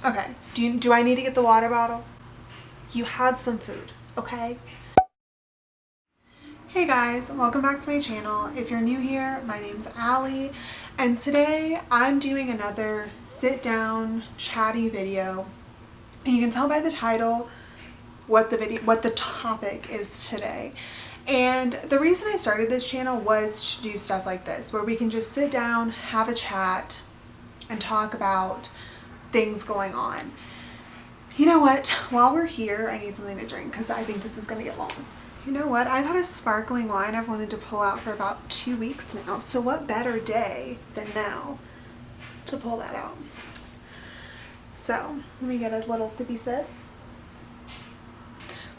Okay, do I need to get the water bottle? You had some food, okay? Hey guys, welcome back to my channel. If you're new here, my name's Allie, and today I'm doing another sit down chatty video. And you can tell by the title what the topic is today. And the reason I started this channel was to do stuff like this, where we can just sit down, have a chat, and talk about things going on. You know what? While we're here, I need something to drink because I think this is going to get long. You know what? I've had a sparkling wine I've wanted to pull out for about 2 weeks now. So what better day than now to pull that out? So let me get a little sippy sip.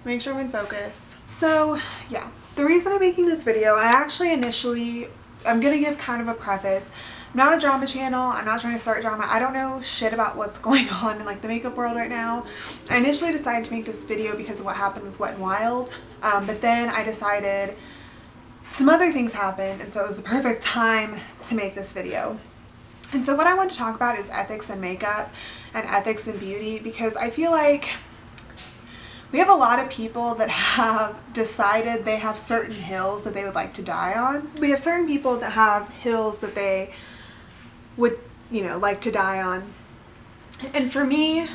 Make sure I'm in focus. So yeah, the reason I'm making this video, I'm going to give kind of a preface. I'm not a drama channel. I'm not trying to start drama. I don't know shit about what's going on in like the makeup world right now. I initially decided to make this video because of what happened with Wet n Wild. But then I decided some other things happened, and so it was the perfect time to make this video. And so what I want to talk about is ethics in makeup and ethics in beauty, because I feel like we have a lot of people that have decided they have certain hills that they would like to die on. We have certain people that have hills that they would, like to die on. And for me,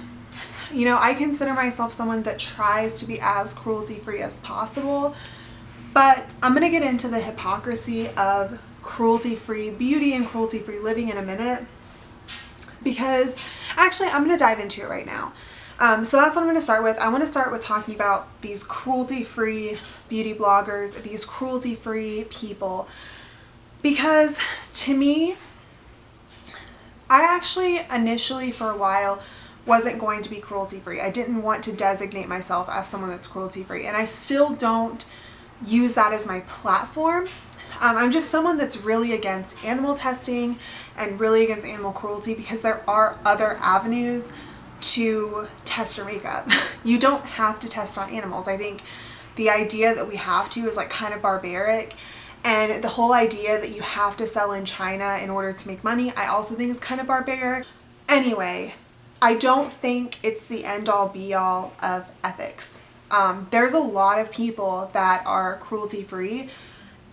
I consider myself someone that tries to be as cruelty-free as possible, but I'm going to get into the hypocrisy of cruelty-free beauty and cruelty-free living in a minute, because actually I'm going to dive into it right now. So that's what I'm going to start with. I want to start with talking about these cruelty-free beauty bloggers, these cruelty-free people, because to me, I actually initially for a while wasn't going to be cruelty-free. I didn't want to designate myself as someone that's cruelty-free, and I still don't use that as my platform. I'm just someone that's really against animal testing and really against animal cruelty, because there are other avenues to test your makeup. You don't have to test on animals. I think the idea that we have to is like kind of barbaric, and the whole idea that you have to sell in China in order to make money, I also think is kind of barbaric. Anyway, I don't think it's the end-all be-all of ethics. There's a lot of people that are cruelty-free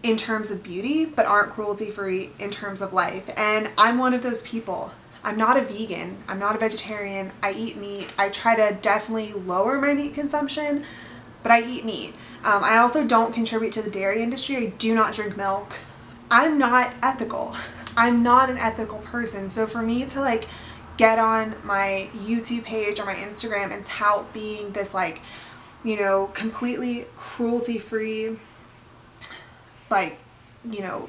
in terms of beauty, but aren't cruelty-free in terms of life, and I'm one of those people. I'm not a vegan. I'm not a vegetarian. I eat meat. I try to definitely lower my meat consumption, but I eat meat. I also don't contribute to the dairy industry. I do not drink milk. I'm not ethical. I'm not an ethical person. So for me to like get on my YouTube page or my Instagram and tout being this like, completely cruelty-free,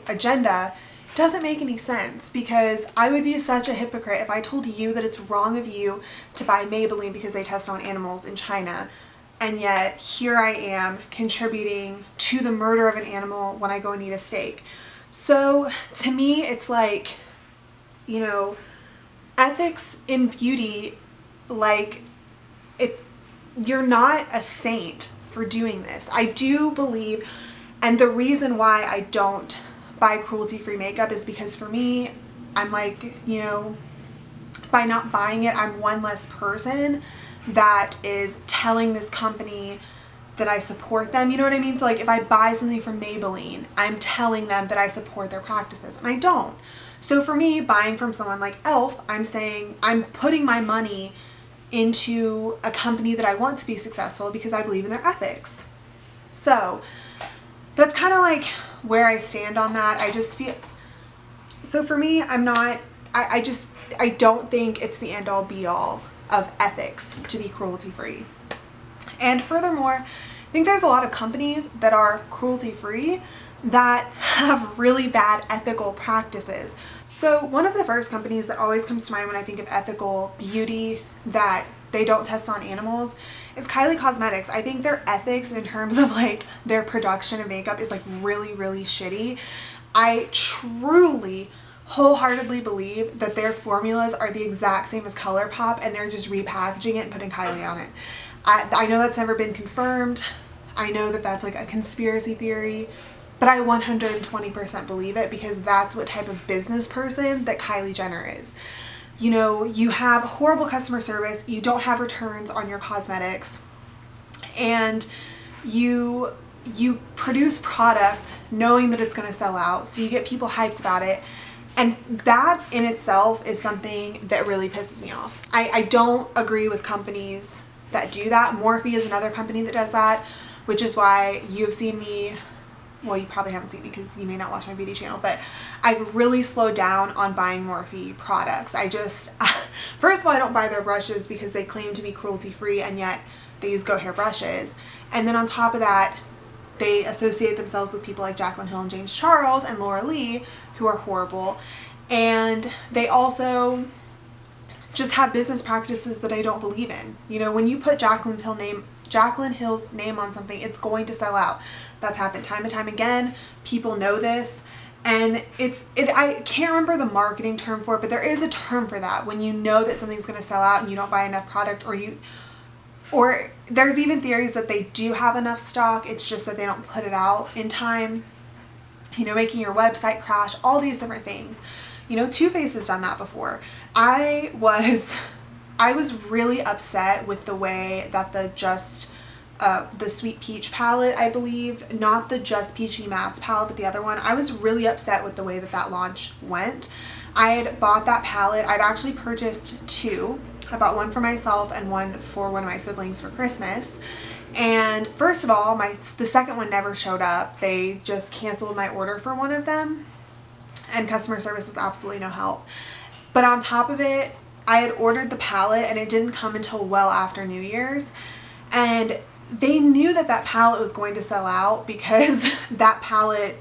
agenda doesn't make any sense, because I would be such a hypocrite if I told you that it's wrong of you to buy Maybelline because they test on animals in China, and yet here I am contributing to the murder of an animal when I go and eat a steak. So to me, it's like, ethics in beauty, you're not a saint for doing this. I do believe, and the reason why I don't buy cruelty-free makeup is because for me, I'm like, by not buying it, I'm one less person that is telling this company that I support them. You know what I mean? So like if I buy something from Maybelline, I'm telling them that I support their practices, and I don't. So for me, buying from someone like e.l.f., I'm saying I'm putting my money into a company that I want to be successful because I believe in their ethics. So that's kind of like where I stand on that. I just feel, so for me, I don't think it's the end all be all of ethics to be cruelty free. And furthermore, I think there's a lot of companies that are cruelty free that have really bad ethical practices. So one of the first companies that always comes to mind when I think of ethical beauty that they don't test on animals is Kylie Cosmetics. I think their ethics in terms of like their production of makeup is like really, really shitty. I truly wholeheartedly believe that their formulas are the exact same as ColourPop, and they're just repackaging it and putting Kylie on it. I know that's never been confirmed. I know that that's like a conspiracy theory, but I 120% believe it, because that's what type of business person that Kylie Jenner is. you know, you have horrible customer service, you don't have returns on your cosmetics, and you produce product knowing that it's going to sell out, so you get people hyped about it. And that in itself is something that really pisses me off. I don't agree with companies that do that. Morphe is another company that does that, which is why you've seen me, well, you probably haven't seen me because you may not watch my beauty channel, but I've really slowed down on buying Morphe products. I just, first of all, I don't buy their brushes because they claim to be cruelty free and yet they use goat hair brushes. And then on top of that, they associate themselves with people like Jaclyn Hill and James Charles and Laura Lee, who are horrible. And they also just have business practices that I don't believe in. You know, when you put Jaclyn Hill's name on something, it's going to sell out. That's happened time and time again. People know this. And I can't remember the marketing term for it, but there is a term for that. When you know that something's going to sell out and you don't buy enough product, or there's even theories that they do have enough stock, it's just that they don't put it out in time, you know, making your website crash, all these different things. You know, Too Faced has done that before. I was really upset with the way that the Sweet Peach palette, I believe, not the Just Peachy Mattes palette, but the other one. I was really upset with the way that launch went. I had bought that palette. I'd actually purchased two. I bought one for myself and one for one of my siblings for Christmas. And first of all, the second one never showed up. They just canceled my order for one of them, and customer service was absolutely no help. But on top of it, I had ordered the palette and it didn't come until well after New Year's. And they knew that palette was going to sell out because that palette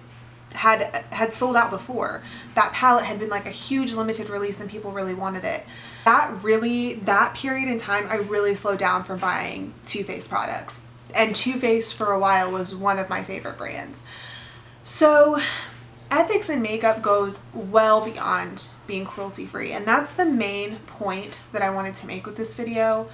had sold out before. That palette had been like a huge limited release and people really wanted it. That period in time, I really slowed down from buying Too Faced products. And Too Faced for a while was one of my favorite brands. So ethics in makeup goes well beyond being cruelty free, and that's the main point that I wanted to make with this video.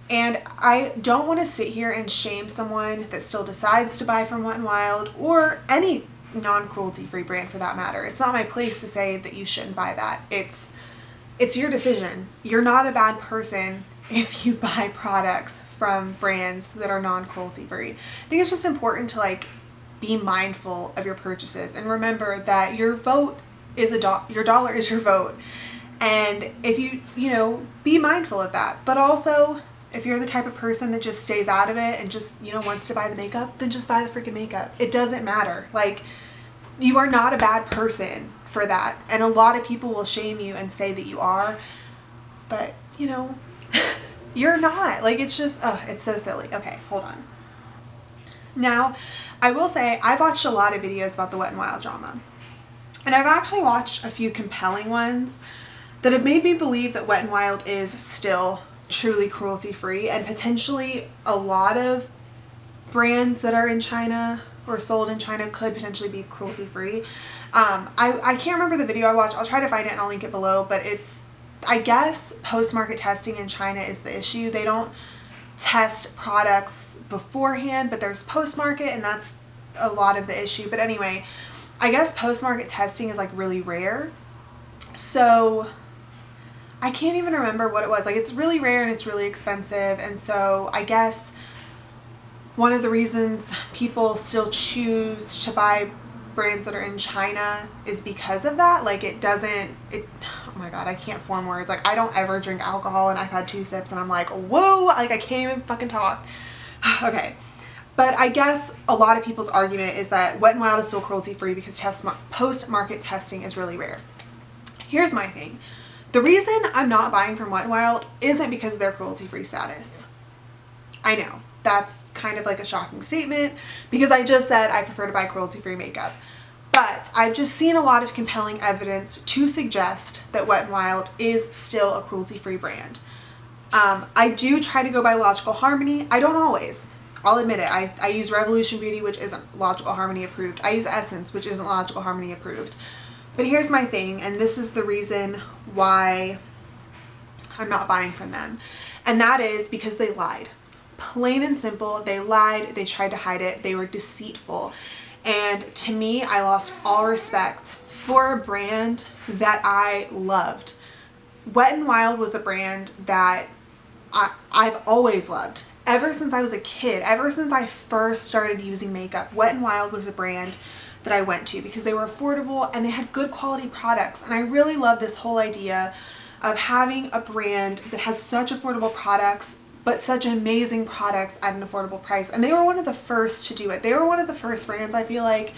And I don't want to sit here and shame someone that still decides to buy from Wet n Wild or any non-cruelty free brand for that matter. It's not my place to say that you shouldn't buy that. It's your decision. You're not a bad person if you buy products from brands that are non-cruelty free. I think it's just important to like be mindful of your purchases and remember that your vote is your dollar is your vote. And if you know, be mindful of that. But also, if you're the type of person that just stays out of it and just, you know, wants to buy the makeup, then just buy the freaking makeup. It doesn't matter. Like, you are not a bad person for that. And a lot of people will shame you and say that you are, but you know, you're not. Like, it's just, it's so silly. Okay, hold on. Now, I will say I've watched a lot of videos about the Wet n Wild drama, and I've actually watched a few compelling ones that have made me believe that Wet n Wild is still truly cruelty free, and potentially a lot of brands that are in China or sold in China could potentially be cruelty free. I can't remember the video I watched. I'll try to find it and I'll link it below, but I guess post-market testing in China is the issue. They don't test products beforehand, but there's post-market, and that's a lot of the issue. But anyway, I guess post-market testing is like really rare. So I can't even remember what it was. Like, it's really rare and it's really expensive. And so I guess one of the reasons people still choose to buy brands that are in China is because of that. Like, oh my God, I can't form words. Like, I don't ever drink alcohol, and I've had 2 sips and I'm like, whoa, like I can't even fucking talk. Okay. But I guess a lot of people's argument is that Wet n Wild is still cruelty free because post-market testing is really rare. Here's my thing. The reason I'm not buying from Wet n Wild isn't because of their cruelty free status. I know that's kind of like a shocking statement because I just said I prefer to buy cruelty free makeup. But I've just seen a lot of compelling evidence to suggest that Wet n Wild is still a cruelty free brand. I do try to go by Logical Harmony. I don't always. I'll admit it. I use Revolution Beauty, which isn't Logical Harmony approved. I use Essence, which isn't Logical Harmony approved. But here's my thing, and this is the reason why I'm not buying from them. And that is because they lied. Plain and simple, they lied. They tried to hide it. They were deceitful. And to me, I lost all respect for a brand that I loved. Wet n Wild was a brand that I've always loved. Ever since I was a kid, ever since I first started using makeup, Wet n Wild was a brand that I went to because they were affordable and they had good quality products. And I really love this whole idea of having a brand that has such affordable products, but such amazing products at an affordable price. And they were one of the first to do it. They were one of the first brands, I feel like,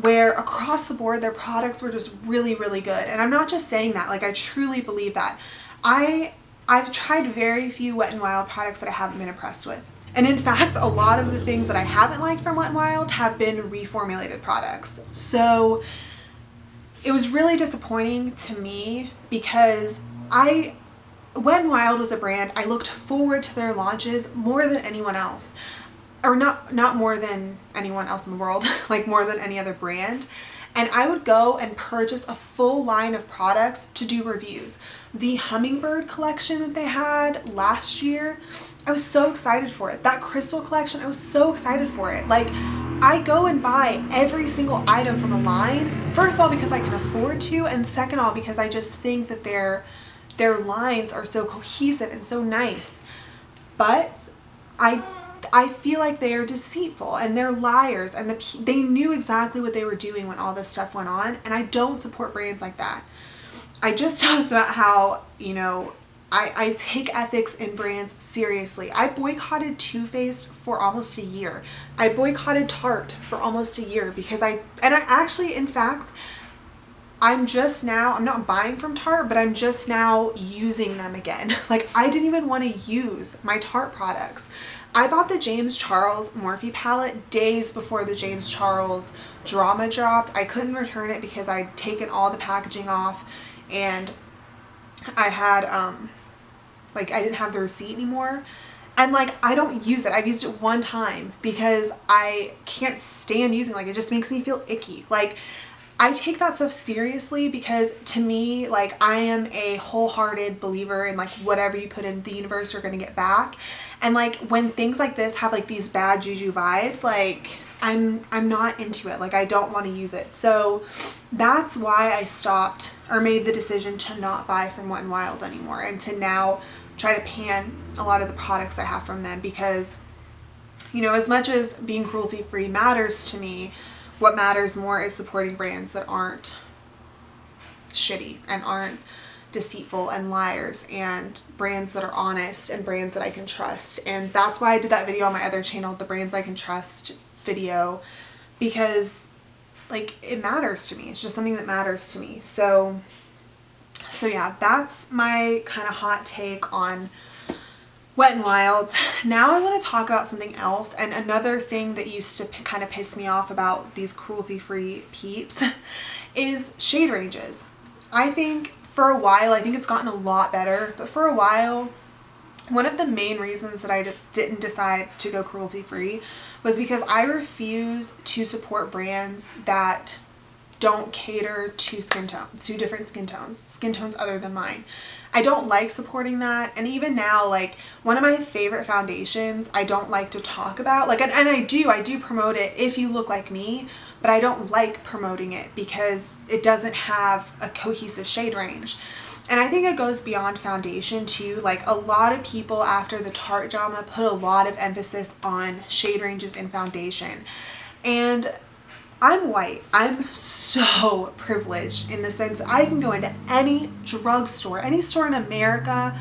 where across the board their products were just really, really good. And I'm not just saying that, like, I truly believe that. I've tried very few Wet n Wild products that I haven't been impressed with. And in fact, a lot of the things that I haven't liked from Wet n Wild have been reformulated products. So it was really disappointing to me because Wet n Wild was a brand I looked forward to their launches more than anyone else. Or not more than anyone else in the world, like more than any other brand. And I would go and purchase a full line of products to do reviews. The Hummingbird collection that they had last year, I was so excited for it. That Crystal collection, I was so excited for it. Like, I go and buy every single item from a line, first of all because I can afford to, and second of all because I just think that their lines are so cohesive and so nice. But I feel like they are deceitful and they're liars, and they knew exactly what they were doing when all this stuff went on, and I don't support brands like that. I just talked about how, you know, I take ethics in brands seriously. I boycotted Too Faced for almost a year. I boycotted Tarte for almost a year because I actually, in fact, I'm not buying from Tarte, but I'm just now using them again. Like, I didn't even want to use my Tarte products. I bought the James Charles Morphe palette days before the James Charles drama dropped. I couldn't return it because I'd taken all the packaging off, and I had, like, I didn't have the receipt anymore. And like, I don't use it. I've used it one time because I can't stand using it. Like, it just makes me feel icky. Like, I take that stuff seriously because to me, like, I am a wholehearted believer in like whatever you put in the universe, you're gonna get back. And like, when things like this have like these bad juju vibes, like, I'm not into it. Like, I don't want to use it. So that's why I stopped or made the decision to not buy from Wet n Wild anymore, and to now try to pan a lot of the products I have from them, because, you know, as much as being cruelty free matters to me, what matters more is supporting brands that aren't shitty and aren't deceitful and liars, and brands that are honest and brands that I can trust. And that's why I did that video on my other channel, the brands I can trust video, because like, it matters to me. It's just something that matters to me. So yeah, that's my kind of hot take on Wet n Wild. Now I want to talk about something else, and another thing that used to kind of piss me off about these cruelty-free peeps is shade ranges. I think for a while, I think it's gotten a lot better, but for a while, one of the main reasons that I didn't decide to go cruelty-free was because I refuse to support brands that don't cater to skin tones, to different skin tones other than mine. I don't like supporting that. And even now, like, one of my favorite foundations I don't like to talk about, like, and I do promote it if you look like me, but I don't like promoting it because it doesn't have a cohesive shade range. And I think it goes beyond foundation too. Like, a lot of people after the Tarte drama put a lot of emphasis on shade ranges in foundation. And I'm white. I'm so privileged in the sense that I can go into any drugstore, any store in America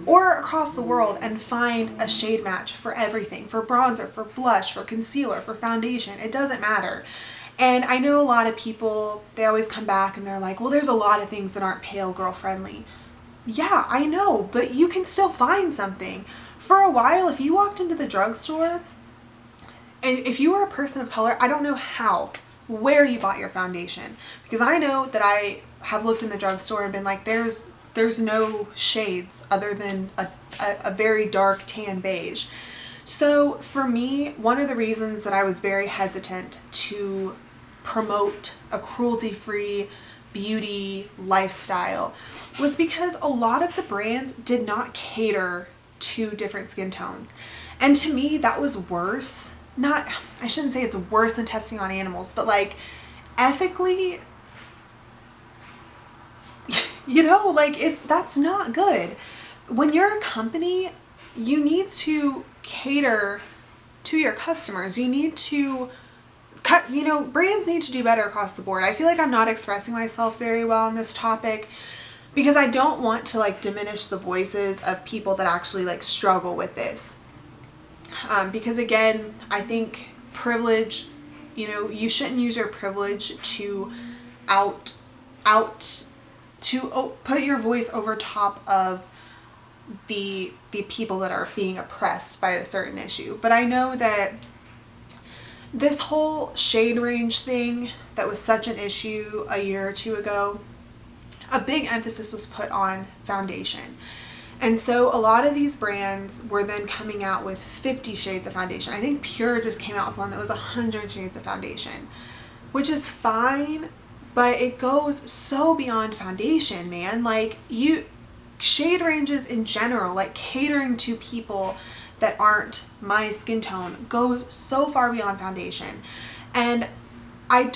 or across the world, and find a shade match for everything. For bronzer, for blush, for concealer, for foundation. It doesn't matter. And I know a lot of people, they always come back and they're like, well, there's a lot of things that aren't pale girl friendly. Yeah, I know, but you can still find something. For a while, if you walked into the drugstore, and if you were a person of color, I don't know where you bought your foundation, because I know that I have looked in the drugstore and been like, there's no shades other than a very dark tan beige. So for me, one of the reasons that I was very hesitant to promote a cruelty-free beauty lifestyle was because a lot of the brands did not cater to different skin tones. And to me, that was worse. I shouldn't say it's worse than testing on animals, but like, ethically, You know, like that's not good. When you're a company, you need to cater to your customers. You need to cut, you know, brands need to do better across the board. I feel like I'm not expressing myself very well on this topic because I don't want to like diminish the voices of people that actually like struggle with this. Because again, I think privilege, you know, you shouldn't use your privilege to put your voice over top of the people that are being oppressed by a certain issue. But I know that this whole shade range thing that was such an issue a year or two ago, a big emphasis was put on foundation. And so a lot of these brands were then coming out with 50 shades of foundation. I think Pure just came out with one that was 100 shades of foundation, which is fine, but it goes so beyond foundation, man. Like, shade ranges in general, like catering to people that aren't my skin tone, goes so far beyond foundation. And I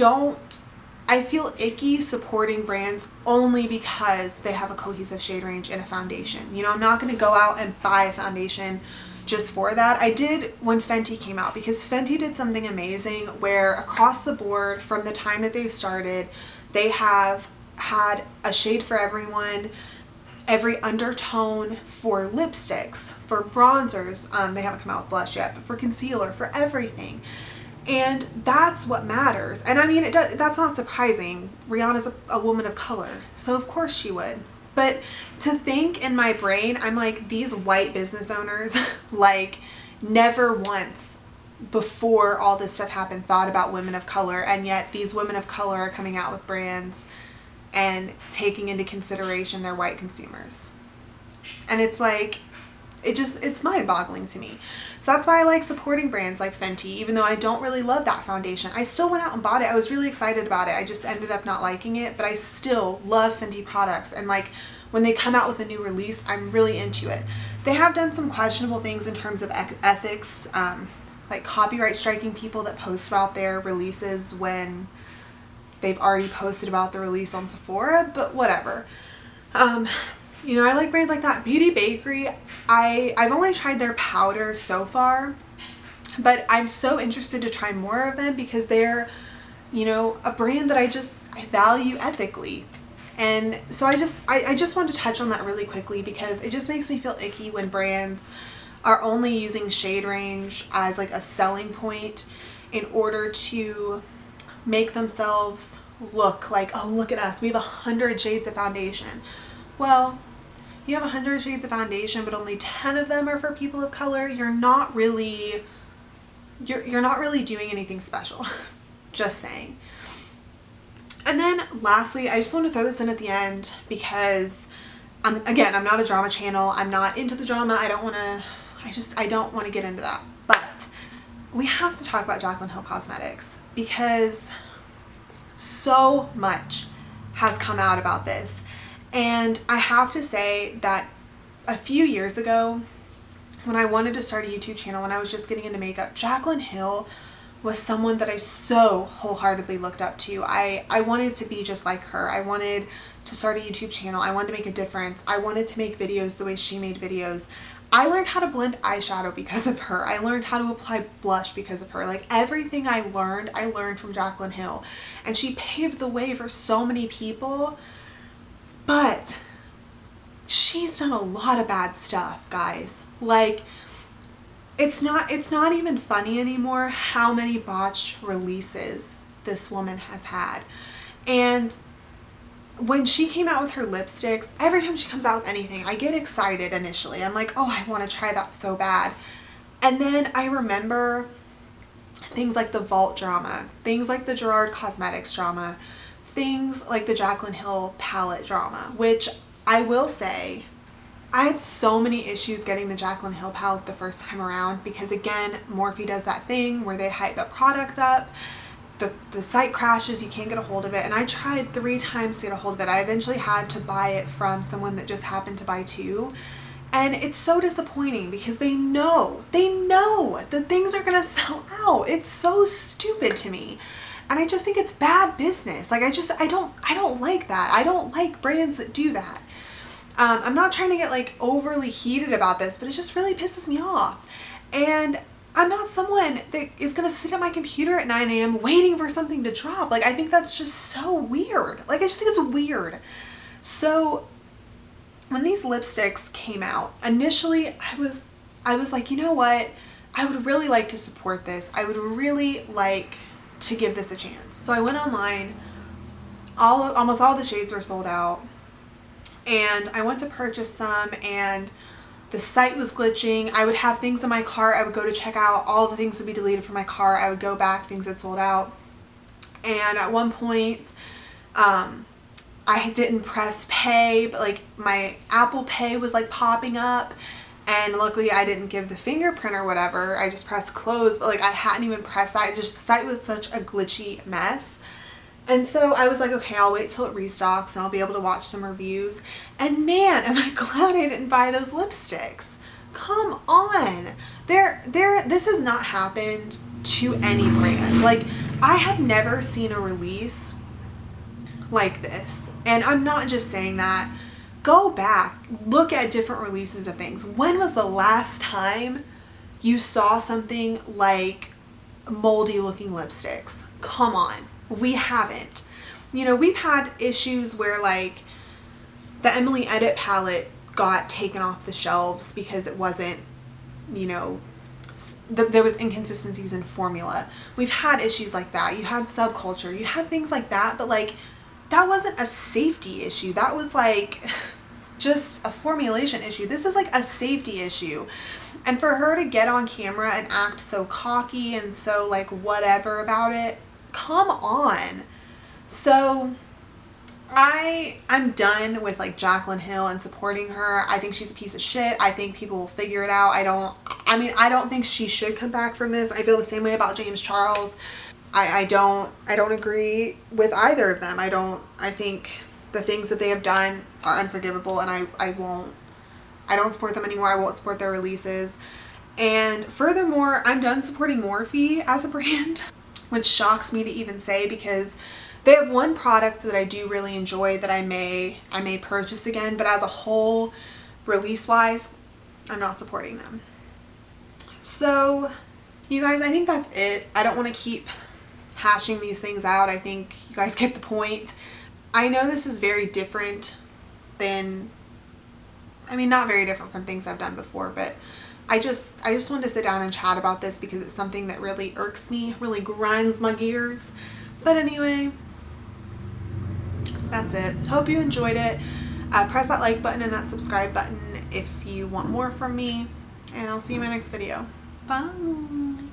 feel icky supporting brands only because they have a cohesive shade range in a foundation. You know, I'm not going to go out and buy a foundation just for that. I did when Fenty came out, because Fenty did something amazing where across the board from the time that they've started, they have had a shade for everyone, every undertone, for lipsticks, for bronzers. They haven't come out with blush yet, but for concealer, for everything. And that's what matters. And I mean, that's not surprising. Rihanna's a woman of color, so of course she would. But to think in my brain, I'm like, these white business owners, like, never once before all this stuff happened thought about women of color, and yet these women of color are coming out with brands and taking into consideration their white consumers. And it's like, it's mind-boggling to me. So that's why I like supporting brands like Fenty, even though I don't really love that foundation. I still went out and bought it. I was really excited about it. I just ended up not liking it, but I still love Fenty products. And like, when they come out with a new release, I'm really into it. They have done some questionable things in terms of ethics, like copyright striking people that post about their releases when they've already posted about the release on Sephora, but whatever. You know, I like brands like that. Beauty Bakery, I've only tried their powder so far, but I'm so interested to try more of them because they're, you know, a brand that I value ethically. And so I just want to touch on that really quickly because it just makes me feel icky when brands are only using shade range as like a selling point in order to make themselves look like, oh, look at us, we have 100 shades of foundation. Well, you have 100 shades of foundation, but only 10 of them are for people of color. You're not really doing anything special. Just saying. And then lastly, I just want to throw this in at the end because I'm not a drama channel. I'm not into the drama. I don't want to get into that. But we have to talk about Jaclyn Hill Cosmetics because so much has come out about this. And I have to say that a few years ago, when I wanted to start a YouTube channel, when I was just getting into makeup, Jaclyn Hill was someone that I so wholeheartedly looked up to. I wanted to be just like her. I wanted to start a YouTube channel. I wanted to make a difference. I wanted to make videos the way she made videos. I learned how to blend eyeshadow because of her. I learned how to apply blush because of her. Like, everything I learned from Jaclyn Hill. And she paved the way for so many people. But she's done a lot of bad stuff, guys. Like, it's not even funny anymore how many botched releases this woman has had. And when she came out with her lipsticks, every time she comes out with anything, I get excited initially. I'm like, oh, I want to try that so bad. And then I remember things like the Vault drama, things like the Gerard Cosmetics drama, things like the Jaclyn Hill palette drama, which I will say, I had so many issues getting the Jaclyn Hill palette the first time around because, again, Morphe does that thing where they hype the product up, the site crashes, you can't get a hold of it, and I tried 3 times to get a hold of it. I eventually had to buy it from someone that just happened to buy 2, and it's so disappointing because they know that things are gonna sell out. It's so stupid to me. And I just think it's bad business. Like, I don't like that. I don't like brands that do that. I'm not trying to get like overly heated about this, but it just really pisses me off. And I'm not someone that is going to sit at my computer at 9 a.m. waiting for something to drop. Like, I think that's just so weird. Like, I just think it's weird. So when these lipsticks came out, initially I was like, you know what? I would really like to support this. I would really like to give this a chance. So I went online. Almost all the shades were sold out. And I went to purchase some, and the site was glitching. I would have things in my cart. I would go to check out. All the things would be deleted from my cart. I would go back. Things had sold out. And at one point, I didn't press pay, but like my Apple Pay was like popping up. And luckily I didn't give the fingerprint or whatever. I just pressed close, but like I hadn't even pressed that. The site was such a glitchy mess. And so I was like, okay, I'll wait till it restocks and I'll be able to watch some reviews. And man, am I glad I didn't buy those lipsticks. Come on. This has not happened to any brand. Like, I have never seen a release like this. And I'm not just saying that. Go back, look at different releases of things. When was the last time you saw something like moldy looking lipsticks? Come on. We haven't. You know, we've had issues where like the Emily Edit palette got taken off the shelves because it wasn't, you know, there was inconsistencies in formula. We've had issues like that. You had Subculture, you had things like that, but like that wasn't a safety issue. That was like just a formulation issue. This is like a safety issue. And for her to get on camera and act so cocky and so like whatever about it, come on. So I'm done with like Jaclyn Hill and supporting her. I think she's a piece of shit. I think people will figure it out. I don't think she should come back from this. I feel the same way about James Charles. I don't agree with either of them. I think the things that they have done are unforgivable, and I don't support them anymore. I won't support their releases. And furthermore, I'm done supporting Morphe as a brand, which shocks me to even say, because they have one product that I do really enjoy that I may purchase again, but as a whole, release wise, I'm not supporting them. So you guys, I think that's it. I don't want to keep hashing these things out. I think you guys get the point. I know this is very different than, I mean, not very different from things I've done before, but I just wanted to sit down and chat about this because it's something that really irks me, really grinds my gears. But anyway, that's it. Hope you enjoyed it. Press that like button and that subscribe button if you want more from me, and I'll see you in my next video. Bye.